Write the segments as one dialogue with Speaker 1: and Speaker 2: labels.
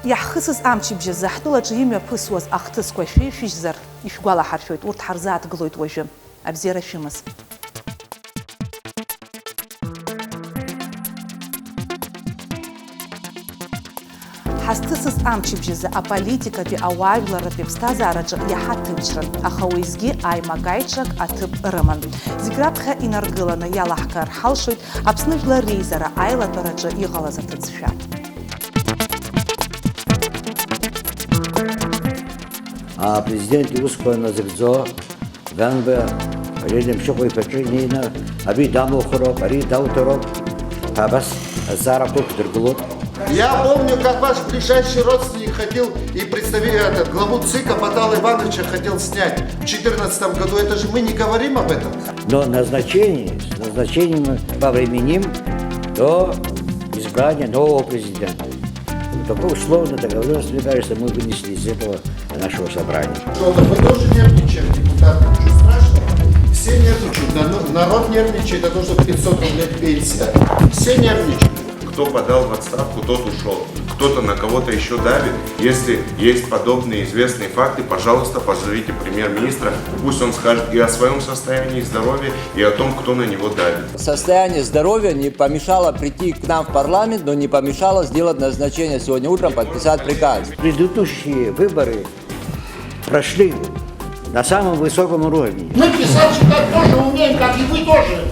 Speaker 1: Яхысыз амчибжьы заҳтәылаҿы имҩаԥысуаз ахҭысқәа шәеишәыжьзар ишәгәалаҳаршәоит, урҭ ҳарзааҭгылоит уажәы. Абзиара шәымаз. Ҳазҭысыз амчыбжьазы аполитикатәи ауаажәларратәи аԥсҭазаараҿы иаҳа ҭынчран, аха уеизгьы ааимакаиҿак аҭыԥ рыман. Зегь раԥхьа инаргыланы иалаҳкаар ҳалшоит Аԥсны Жәлар Реизара аилатәараҿы иҟалаз аҭыӡшәа.
Speaker 2: Президент Иусқәа назыгӡо Ганба Валерием Шьыхәа-иԥаҿы ари дамухроуп, ари дауҭароуп, абас азаарақәа ықәдыргылоит.
Speaker 3: Я помню, как ваш ближайший родственник хотел и представитель главу ЦИКа Баталла Ивановича хотел снять в 2014 году. Это же мы не говорим об этом.
Speaker 2: Но назначение мы повременим до избрания нового президента. Такой условно договоренность, мне кажется, мы вынесли из этого нашего собрания.
Speaker 3: Мы тоже нервничаем, депутаты, ничего страшного. Все нервничают, народ нервничает, а то, что 500 рублей пенсия. Все нервничают.
Speaker 4: Кто подал в отставку, тот ушел. Кто-то на кого-то еще давит. Если есть подобные известные факты, пожалуйста, позовите премьер-министра. Пусть он скажет и о своем состоянии здоровья, и о том, кто на него давит.
Speaker 5: Состояние здоровья не помешало прийти к нам в парламент, но не помешало сделать назначение сегодня утром, подписать приказ.
Speaker 2: Предыдущие выборы прошли на самом высоком уровне.
Speaker 6: Мы писать, читать тоже умеем, как и вы тоже.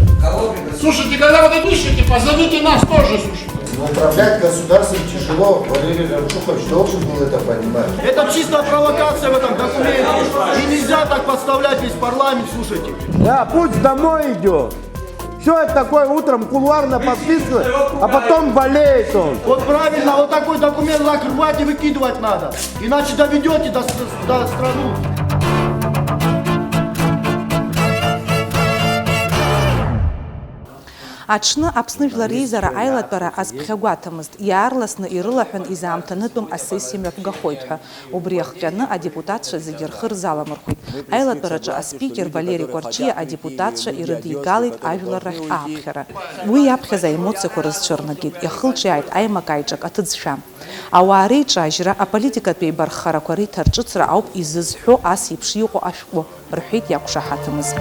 Speaker 6: Слушайте, когда вы пишете, позовите нас тоже, слушайте.
Speaker 3: Но управлять государством тяжело. Валерий Рамчукович должен был это понимать.
Speaker 6: Это чистая провокация в этом документе. И нельзя так подставлять весь парламент, слушайте.
Speaker 7: Да, пусть домой идет. Все это такое утром кулуарно подписано, а потом болеет он.
Speaker 6: Вот правильно, вот такой документ закрывать и выкидывать надо. Иначе доведете до страну.
Speaker 1: Аҽны Аԥсны Жәлар Реизара аилатәара азԥхьагәаҭамызт, иаарласны ирылаҳәан изаамҭанытәым асессиа мҩаԥгахоит ҳәа. Убри иахҟьаны адепутатцәа зегьы рхы рзаламырхәит. Аилатәараҿы аспикер Валери Кәарҷиа адепутатцәа ирыдигалеит ажәлар рахь ааԥхьара. Уи иаԥхьаз аемоциақәа рызцәырнагеит, иахылҿиааит аимакаиҿак аҭыӡшәа. Ауаа реиҿажьра, аполитикатәи еибарххарақәа реиҭарҿыцра ауп изызҳәо ас еиԥш иҟоу ашәҟәы, рҳәеит иақәшаҳаҭымыз.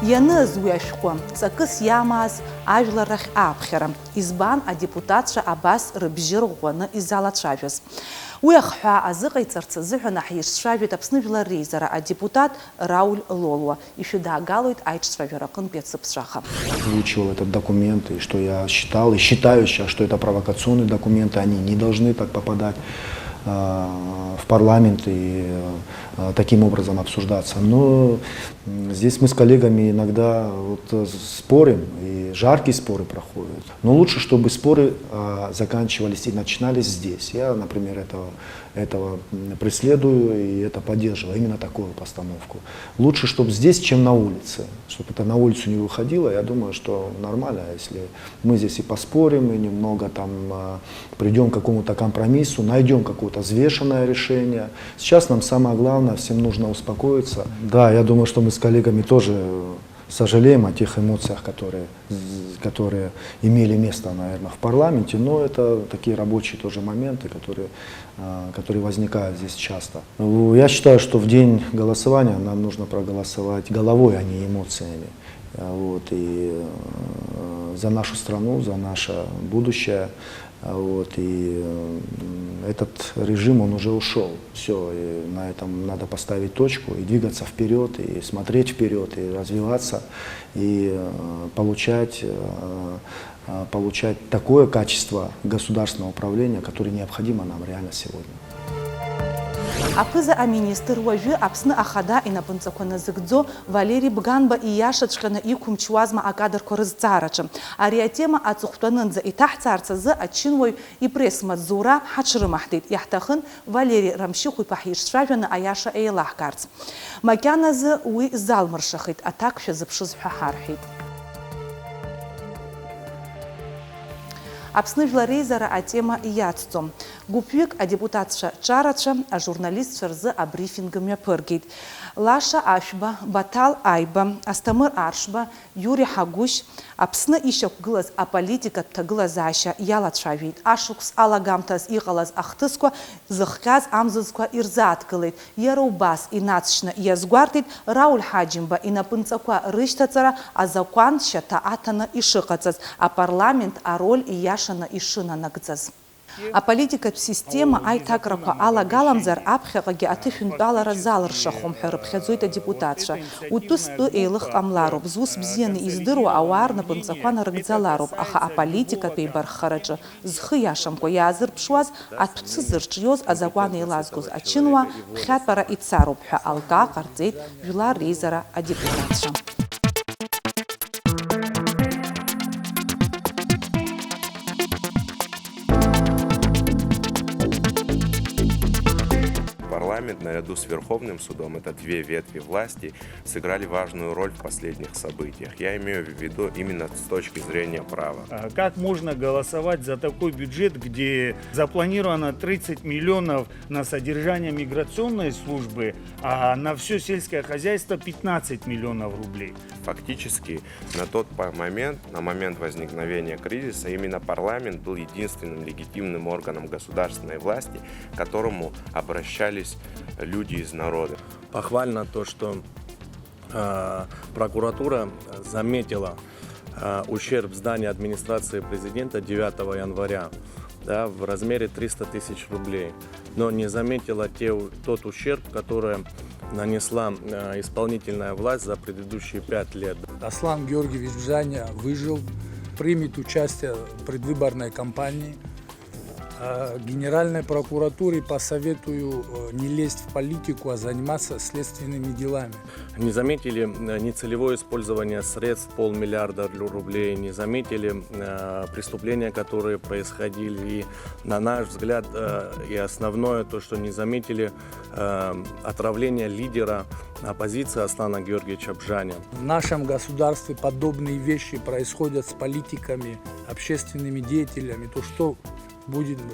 Speaker 1: Ианыз уи ашәҟәы, ҵакыс иамааз ажәлар рахь ааԥхьара, избан адепутатцәа абас рыбжьы рӷәӷәаны изалацәажәаз. Уи ахҳәаа азыҟаиҵарц азыҳәан ҳиҿцәажәеит Аԥсны Жәлар Реизара адепутат Рауль Лолуа. Ишәыдаагалоит аиҿцәажәара аҟынтәи ацыԥҵәаха.
Speaker 8: Озвучивал этот документ, и что я считал и считаю сейчас, что это провокационные документы, они не должны так попадать в парламент и таким образом обсуждаться. Но здесь мы с коллегами иногда вот спорим, и жаркие споры проходят. Но лучше, чтобы споры заканчивались и начинались здесь. Я, например, этого преследую и это поддерживаю, именно такую постановку. Лучше, чтобы здесь, чем на улице. Чтобы это на улицу не выходило, я думаю, что нормально, если мы здесь и поспорим, и немного там придем к какому-то компромиссу, найдем какое-то взвешенное решение. Сейчас нам самое главное, всем нужно успокоиться. Да, я думаю, что мы с коллегами тоже сожалеем о тех эмоциях, которые имели место, наверное, в парламенте, но это такие рабочие тоже моменты, которые возникают здесь часто. Я считаю, что в день голосования нам нужно проголосовать головой, а не эмоциями. Вот, и за нашу страну, за наше будущее. Вот, и этот режим, он уже ушел. Все, и на этом надо поставить точку и двигаться вперед, и смотреть вперед, и развиваться, и получать такое качество государственного управления, которое необходимо нам реально сегодня.
Speaker 1: Аԥыза аминистр уажәы Аԥсны ахада инапынҵақәа назыгӡо Валери Бганба ииашаҵәҟьаны иқәымчуазма акадрқәа рызҵаараҿы. Ари атема аҵыхәтәанынӡа иҭаҳҵаарц азы ачынуаҩ ипресс-маҵзура ҳаҽрымаҳдеит. Иаҳҭахын Валери Рамшьыхәиԥа ҳиҿцәажәаны аиаша еилаҳкаарц. Макьаназы уи залмыршахеит, аҭакшәа зыԥшыз ҳәа ҳарҳәеит. Аԥсны жәлар реизара атема иацҵом. Гәыԥҩык адепутатцәа ҿарацәа ажурналистцәа рзы абрифинг мҩаԥыргеит. Лаша Ашәба, Баҭал Аиба, Асҭамыр Аршба, Иури Ҳагәышь Аԥсны ишьақәгылаз аполитикатә ҭагылазаашьа иалацәажәеит. Ашықәс алагамҭаз иҟалаз ахҭысқәа зыхҟьаз амзызқәа ирзааҭгылеит. Иара убас инацшьны иазгәарҭеит Рауль Ҳаџьымба инапынҵақәа рышьҭаҵара азакәан шьаҭа аҭаны ишыҟаҵаз, апарламент ароль ииашаны ишынанагӡаз. Аполитикатә система аиҭакрақәа алагаламзар аԥхьаҟагьы аҭышәынтәалара залыршахом ҳәа рыԥхьаӡоит адепутатцәа. Утәы-стәы еилыхҟамлароуп, зус бзианы издыруа ауаа рнапынҵақәа нарыгӡалароуп, аха аполитикатә еибарххараҿы зхы иашамкәа иаазырԥшуаз, атәцы зырҿиоз азакәан еилазгоз ачынуаа ԥхьатәара ицароуп ҳәа алкаа ҟарҵеит жәлар реизара адепутатцәа.
Speaker 4: Парламент наряду с Верховным судом, это две ветви власти, сыграли важную роль в последних событиях. Я имею в виду именно с точки зрения права.
Speaker 9: Как можно голосовать за такой бюджет, где запланировано 30 миллионов на содержание миграционной службы, а на все сельское хозяйство 15 миллионов рублей?
Speaker 4: Фактически на момент возникновения кризиса именно парламент был единственным легитимным органом государственной власти, к которому обращались люди из народа.
Speaker 10: Похвально то, что прокуратура заметила ущерб зданию администрации президента 9 января в размере 300 тысяч рублей, но не заметила тот ущерб, который нанесла исполнительная власть за предыдущие 5 лет.
Speaker 11: Аслан Георгиевич Бжаня выжил, примет участие в предвыборной кампании. Генеральной прокуратуре посоветую не лезть в политику, а заниматься следственными делами.
Speaker 10: Не заметили нецелевое использование средств 500 миллиарда рублей, не заметили преступления, которые происходили. И на наш взгляд, и основное то, что не заметили отравление лидера оппозиции Аслана Георгиевича Бжаня.
Speaker 11: В нашем государстве подобные вещи происходят с политиками, общественными деятелями.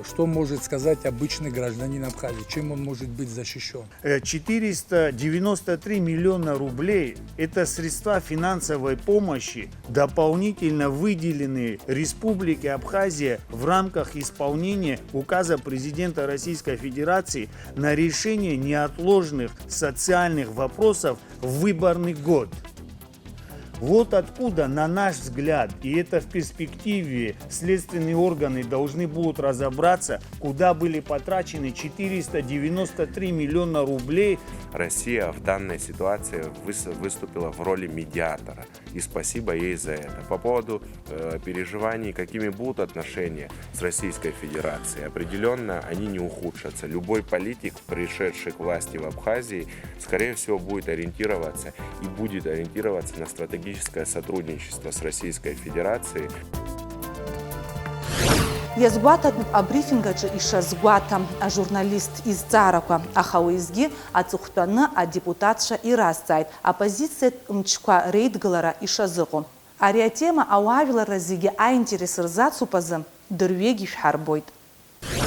Speaker 11: Что может сказать обычный гражданин Абхазии? Чем он может быть защищен?
Speaker 9: 493 миллиона рублей – это средства финансовой помощи, дополнительно выделенные Республике Абхазия в рамках исполнения указа президента Российской Федерации на решение неотложных социальных вопросов в выборный год. Вот откуда, на наш взгляд, и это в перспективе, следственные органы должны будут разобраться, куда были потрачены 493 миллиона рублей.
Speaker 4: Россия в данной ситуации выступила в роли медиатора, и спасибо ей за это. По поводу переживаний, какими будут отношения с Российской Федерацией, определенно они не ухудшатся. Любой политик, пришедший к власти в Абхазии, скорее всего будет ориентироваться на стратегическое сотрудничество с Российской Федерацией.
Speaker 1: Иазгәаҭатәуп абрифингаҿы ишазгәаҭа ажурналист изҵаарақәа, аха уеизгьы аҵыхәтәаны адепутатцәа иразҵааит апозициатә мчқәа реидгылара ишазыҟоу. Ари атема ауаажәларра зегьы аинтерес рзацуп азы дырҩегьых ҳарбоит.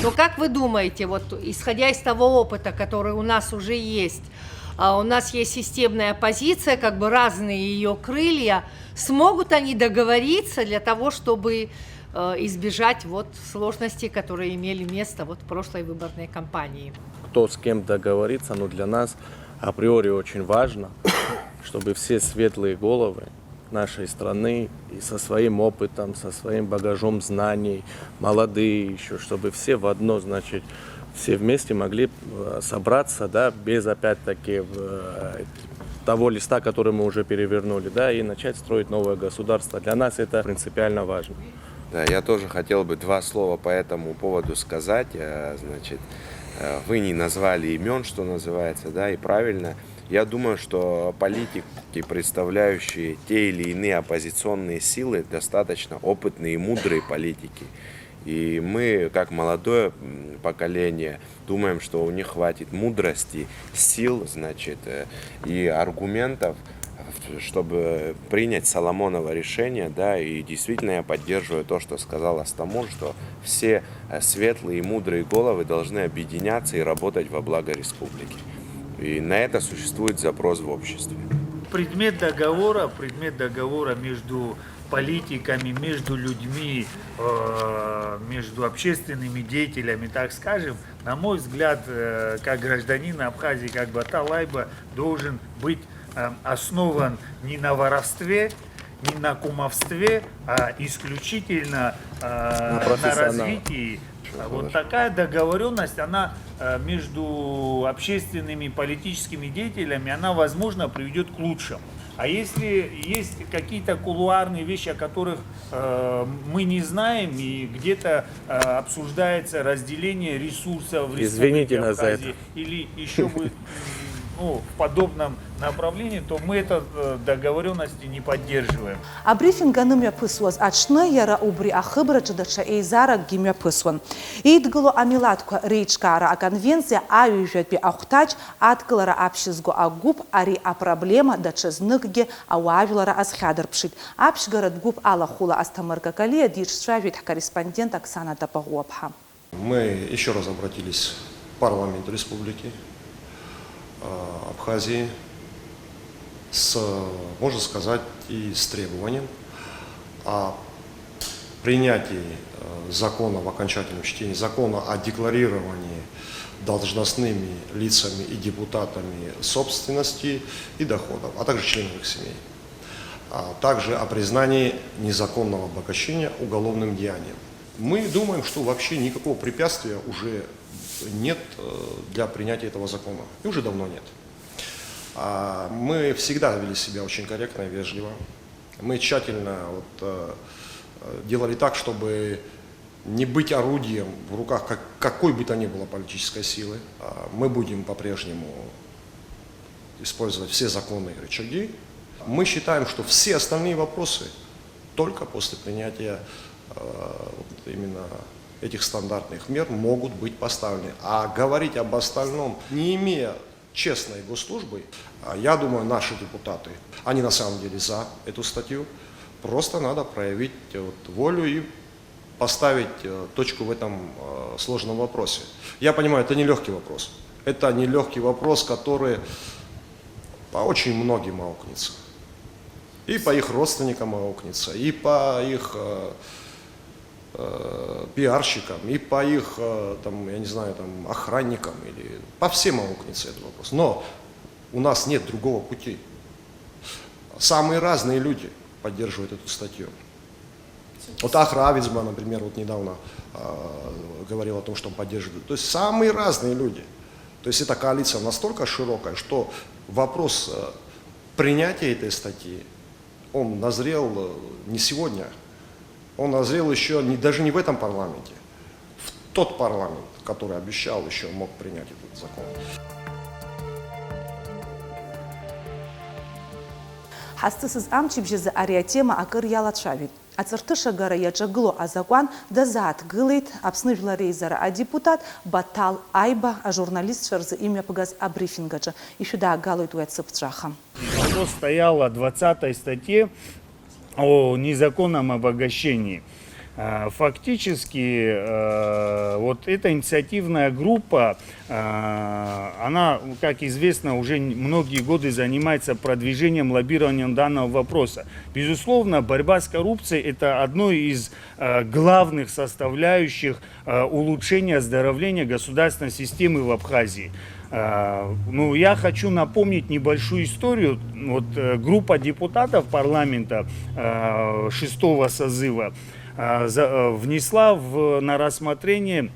Speaker 12: Но как вы думаете, вот исходя из того опыта, который у нас уже есть, у нас есть системная оппозиция, как бы разные ее крылья, смогут они договориться для того, чтобы избежать вот сложностей, которые имели место вот в прошлой выборной кампании?
Speaker 10: Кто с кем договорится, но для нас априори очень важно, чтобы все светлые головы нашей страны и со своим опытом, со своим багажом знаний, молодые еще, чтобы все в одно, значит, все вместе могли собраться, да, без опять-таки того листа, который мы уже перевернули, да, и начать строить новое государство. Для нас это принципиально важно.
Speaker 4: Да, я тоже хотел бы 2 слова по этому поводу сказать. Значит, вы не назвали имен, что называется, да, и правильно. Я думаю, что политики, представляющие те или иные оппозиционные силы, достаточно опытные и мудрые политики. И мы, как молодое поколение, думаем, что у них хватит мудрости, сил, значит, и аргументов, чтобы принять Соломоново решение, да, и действительно я поддерживаю то, что сказал Астамур, что все светлые и мудрые головы должны объединяться и работать во благо республики. И на это существует запрос в обществе.
Speaker 9: Предмет договора между политиками, между людьми, между общественными деятелями, так скажем, на мой взгляд, как гражданин Абхазии, как Батал Айба, должен быть основан не на воровстве, не на кумовстве, а исключительно на развитии. Вот такая договоренность, она между общественными и политическими деятелями, она, возможно, приведет к лучшему. А если есть какие-то кулуарные вещи, о которых мы не знаем, и где-то обсуждается разделение ресурсов в
Speaker 10: Извините нас за это.
Speaker 9: Или еще будет в подобном направлении, то мы эту договоренности не поддерживаем.
Speaker 1: Абрифинганы мҩаԥысуаз аҽны иара убри ахыбраҿы даҽа еизаракгьы мҩаԥысуан. Еидгыло амилаҭқәа реиҿкаара аконвенциа аҩыжәатәи ахәҭаҷ адкылара аԥшьызго агәыԥ ари апроблема даҽазныкгьы ауаажәлара азхьадырԥшит. Аԥшьгаратә гәыԥ алахәыла Асҭамыр Какалиа дирҿцәажәеит ҳкорреспондент Оксана Топоглоԥҳа.
Speaker 13: Мы еще раз обратились в парламент республики Абхазии с, можно сказать, и с требованием о принятии закона в окончательном чтении, закона о декларировании должностными лицами и депутатами собственности и доходов, а также членов их семей, а также о признании незаконного обогащения уголовным деянием. Мы думаем, что вообще никакого препятствия уже нет для принятия этого закона. И уже давно нет. Мы всегда вели себя очень корректно и вежливо. Мы тщательно делали так, чтобы не быть орудием в руках какой бы то ни было политической силы. Мы будем по-прежнему использовать все законные рычаги. Мы считаем, что все остальные вопросы только после принятия именно этих стандартных мер могут быть поставлены. А говорить об остальном, не имея честной госслужбы, я думаю, наши депутаты, они на самом деле за эту статью, просто надо проявить волю и поставить точку в этом сложном вопросе. Я понимаю, это нелегкий вопрос. Это нелегкий вопрос, который по очень многим аукнется. И по их родственникам аукнется, и по их пиарщикам, и по их, там, я не знаю, там, охранникам, или по всем аукнется этот вопрос. Но у нас нет другого пути. Самые разные люди поддерживают эту статью. Вот Ахравицба, например, вот недавно говорил о том, что он поддерживает. То есть самые разные люди. То есть эта коалиция настолько широкая, что вопрос принятия этой статьи, он назрел не сегодня. Он назрел еще даже не в этом парламенте, в тот парламент, который обещал еще мог принять этот закон.
Speaker 1: Ҳазҭысыз амчыбжьазы ари атема акыр иалацәажәеит. Аҵарҭышагара иаҿагыло азакәан дазааҭгылеит Аԥсны Жәлар Реизара адепутат Батал Айба ажурналистцәа рзы имҩаԥгаз абрифинг аҿы. Ишәыдаагалоит уи ацыԥҵәаха.
Speaker 9: Что стояло в 20 статье о незаконном обогащении. Фактически вот эта инициативная группа, она, как известно, уже многие годы занимается продвижением, лоббированием данного вопроса. Безусловно, борьба с коррупцией – это одно из главных составляющих улучшения, оздоровления государственной системы в Абхазии. Ну, я хочу напомнить небольшую историю. Вот группа депутатов парламента 6-го созыва внесла на рассмотрение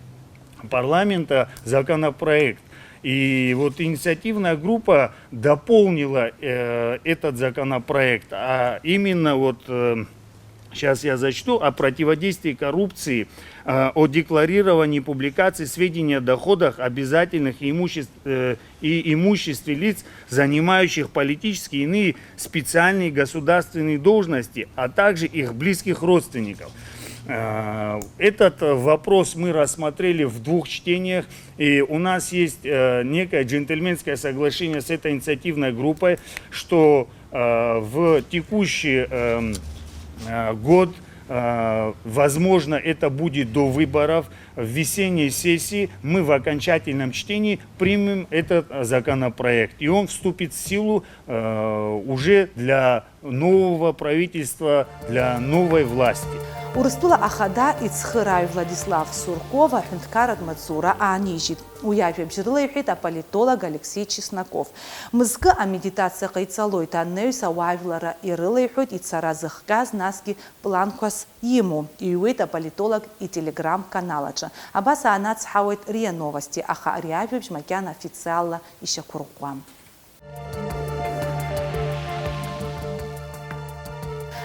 Speaker 9: парламента законопроект. И вот инициативная группа дополнила этот законопроект, а именно вот сейчас я зачту о противодействии коррупции, о декларировании публикации сведений о доходах обязательных и имуществе лиц, занимающих политические и иные специальные государственные должности, а также их близких родственников. Этот вопрос мы рассмотрели в 2 чтениях, и у нас есть некое джентльменское соглашение с этой инициативной группой, что в текущий год, возможно, это будет до выборов, в весенней сессии мы в окончательном чтении примем этот законопроект. И он вступит в силу уже для нового правительства, для новой власти.
Speaker 1: Урыстула ахада ицхырай Владислав Суркова хюнткарад Мацура анижит. Уявим жирлайхит политолог Алексей Чесноков. Мызгы а медитация кайцалой таннеюса уавилара ирылайхит и царазыхгаз наски планкос ему. И уэта политолог и телеграм-каналача. Абаса анац хауэт РИА Новости. Аха ариавим жмакян официалла и шакуркуам.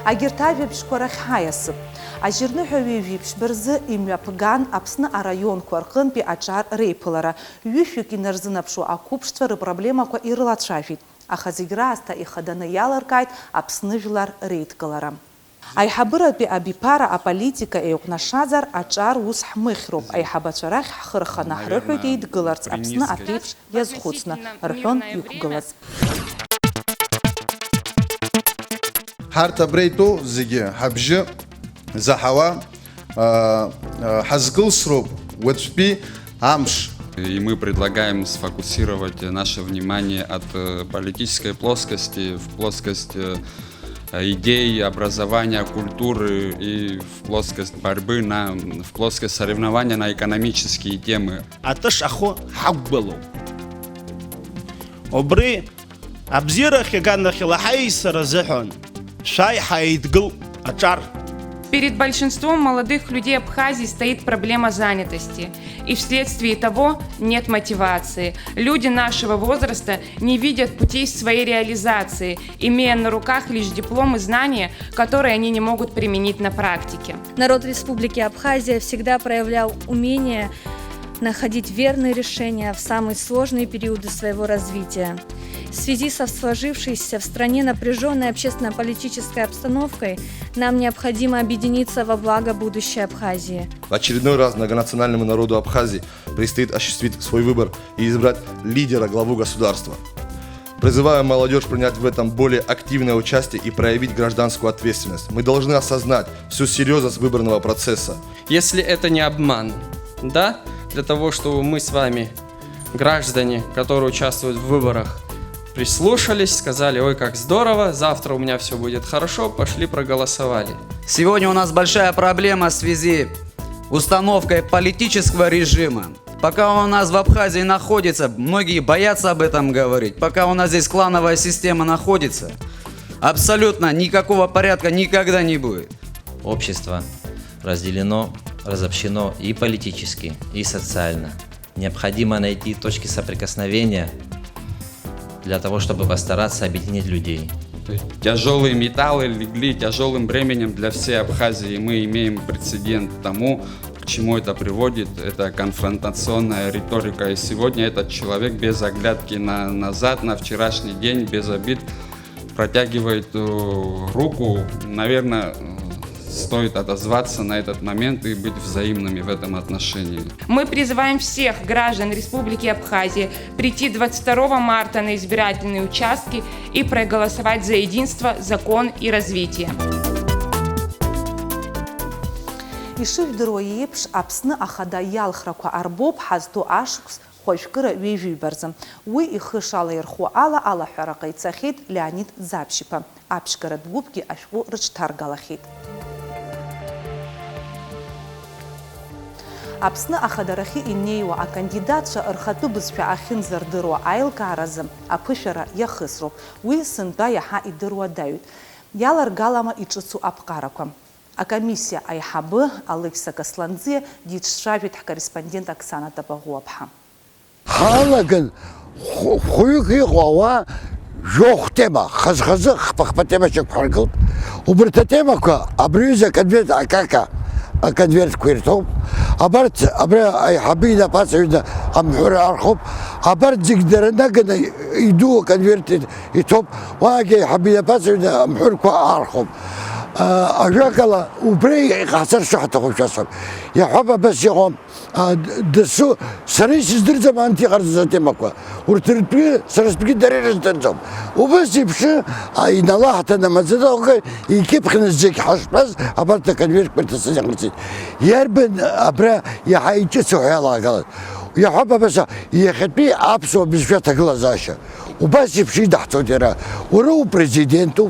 Speaker 1: Агиртаве бшкорах хаясып. Ажирны хөвевипш бірзі имляпыган апсны арайон куарқын пи ачар рейпылара. Юфюк инарзынапшу акупштвары проблема ко ирлатшафит. Ахазигра аста ихаданы яларкайт апсны вилар рейткалара. Айхабыра пи абипара а политика эйукнашазар ачар ус хмыхруб. Айхабачарах хырхана хрыхуйт эйдгыларц апсны апипш язхуцна. Рхён юкгылац.
Speaker 3: Харта брейту зиги хабжи захава хазгыл сруб вэтшпи амш.
Speaker 14: И мы предлагаем сфокусировать наше внимание от политической плоскости в плоскость идей, образования, культуры и в плоскость борьбы, в плоскость соревнования на экономические темы.
Speaker 9: Аташ ахо хаббалу. Обри абзира хиганна хилахайса разихон. Шай хайдгл ачар.
Speaker 15: Перед большинством молодых людей Абхазии стоит проблема занятости, и вследствие того нет мотивации. Люди нашего возраста не видят путей своей реализации, имея на руках лишь диплом и знания, которые они не могут применить на практике.
Speaker 16: Народ Республики Абхазия всегда проявлял умение находить верные решения в самые сложные периоды своего развития. В связи со сложившейся в стране напряженной общественно-политической обстановкой нам необходимо объединиться во благо будущей Абхазии.
Speaker 17: В очередной раз многонациональному народу Абхазии предстоит осуществить свой выбор и избрать лидера, главу государства. Призываю молодежь принять в этом более активное участие и проявить гражданскую ответственность. Мы должны осознать всю серьезность выборного процесса.
Speaker 18: Если это не обман, да, для того, чтобы мы с вами, граждане, которые участвуют в выборах, прислушались, сказали: ой, как здорово, завтра у меня все будет хорошо, пошли проголосовали.
Speaker 19: Сегодня у нас большая проблема в связи с установкой политического режима. Пока у нас в Абхазии находится, многие боятся об этом говорить, пока у нас здесь клановая система находится, абсолютно никакого порядка никогда не будет.
Speaker 20: Общество разделено, разобщено и политически, и социально. Необходимо найти точки соприкосновения для того, чтобы постараться объединить людей.
Speaker 14: Тяжелые металлы легли тяжелым бременем для всей Абхазии. Мы имеем прецедент тому, к чему это приводит. Это конфронтационная риторика. И сегодня этот человек без оглядки назад, на вчерашний день, без обид, протягивает руку. Наверное, стоит отозваться на этот момент и быть взаимными в этом отношении.
Speaker 15: Мы призываем всех граждан Республики Абхазия прийти 22 марта на избирательные участки и проголосовать за единство, закон и развитие.
Speaker 1: Ишив дроиепш апсны ахада ялхраква арбоб хазду ашкс хошкыра вейвиберзым. Уи ихышала ирху ала харакайцахит Леонид Запщипа. Апшкара дгубки ашву рычтаргалахит. Апсны ахадарахи иннеюа а кандидатша архату бызфя ахин зардыруа айлкаразым, апышара яхысруп, уи сынба яха идыруа дают. Яларгалама ичыцу апкараквам. А комиссия айхабы Алекса Касланзе дитшавит корреспондент Оксана Табагуапха.
Speaker 21: Халаган хуюки гова жоқ тема, хаз-хазы хпахпа тема чек харгыл. Убрта тема ка абрюза конверт акака. Конверт квиртом, абарт ай хабида пасюда амхура архуб, абарт зигдерна гна иду конверт и топ, ваги хабида пасюда амхур ко архуб. أجاكلا وبري خسر شحت أخو شاسم يا حبا بس يقوم دسو سريش زدر زمان تي غرز زاتي مكوا ورتربي سرس بقي درير زدرزم وبس يبشي إن الله حتى نمزده أوكي يكيب خنزيك حش بس أبرت كنيرك برتسجع نسيت يربن أبرا يحيي سوحي الله قال يا حبا بس يخبي أبسو بزفيت غلازاشة وبس يبشي دحتو ترى ورو بريزيدنتو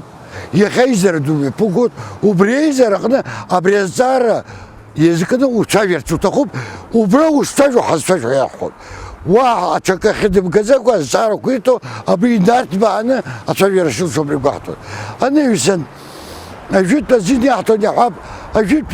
Speaker 21: يخيزر دوبي بوجود وبريزر قنا أبريزار يزكنا وشاير تطخب وبرو استاجو حساجو ياخد وأشكا خدم كذا وزار كويتو أبي نارت معنا أشاير شو شو بريقاطو أنا يسن أجيت زيني أحطني حاب أجيت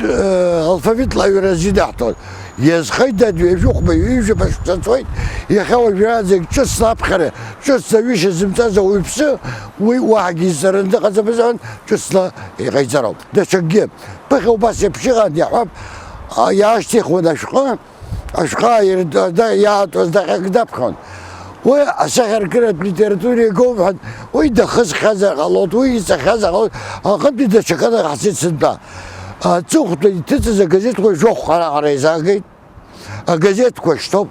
Speaker 21: الفابيت لا يرزيني أحطن يزخيدا يجوق بيجي باش تسويت يا خوي برازك تشس نابخره تشس ويش زمتازه ويبسه وواحد يزرن دقه بزن تشس لا يغيزرو ده شقيب بخو بس يمشي غادي حب يا اشتيخ ولا شقا اشقا يرد يا تصدق دبخون وأسخر كرة ليتراتوري يقوم ويدخل خزر غلط ويسخزر غلط قد بدأ شكله حسيت سنتا تسوق تتزا جزيت كوي جوخ على ريزاقي جزيت كوي شطب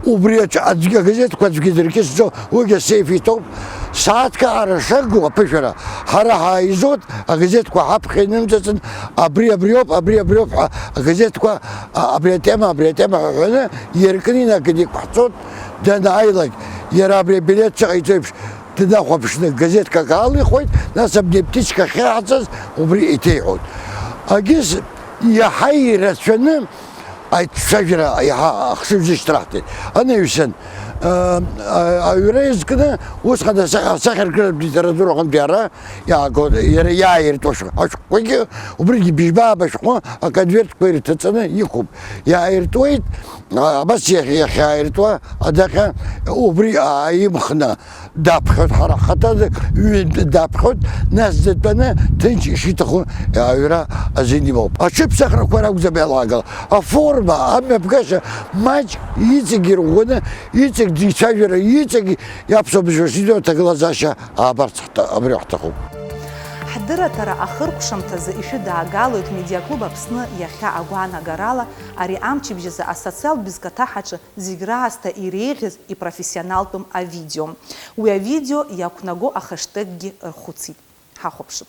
Speaker 21: وبريت جزيت كوي تقدر جو وجا سيفي توب ساعات كعرى شق وبشرة حرا هايزوت جزيت كوي حب خينم تسن أبري بريوب جزيت كوي أبري تيما هنا يركنينا كديك محصود ده عايلك يا ربي بلاد شقيتوش تدخل بشنا جزيت كقالي خويت ناس بنبتيش كخاصس وبري تيعود أجلس يا حي رسنا أي شجرة يا أخشب زشترحتي أنا يسن أيريز كده وش هذا سخر كده بيتردوا رقم جارة يا قول يا يرتوش أشوفه وبرجي بيجبا بشوفه أكادير كوير تتصنع يكوب يا يرتويت بس يا يرتوا أداك وبري يمخنا دابخد حركات دابخد ناس زتنا تنجي شيء تخو يا يرا أزيني موب أشوف سخر كوير أوزع بالعقل أفورما أما بقاش ماج يتجير ونا يتج دي شجرة يتج يابسو بجوشيدو تغلازاشا أبريحتخو
Speaker 1: Ҳдыра тара ахыркәшамҭазы ишәыдаагалоит медиаклуб Аԥсны иахьа агәаанагарала ари амчыбжьазы асоциалтә бызкаҭаҳаҿы зегь раасҭа иреиӷьыз ипрофессионалтәым авидео. Уи авидео иақәнаго ахаштеггьы рхәыцит. Ҳахәаԥшып.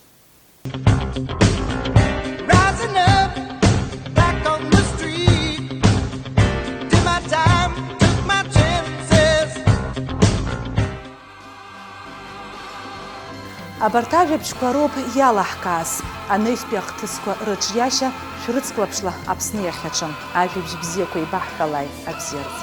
Speaker 1: Абарҭ ажәабжьқәа роуп иалаҳкааз, анаҩстәи ахҭысқәа рыҿиашьа шәрыцклаԥшла Аԥсны иахьаҿы. Ажәабжь бзиақәа еибаҳҳәалааит абзиараз.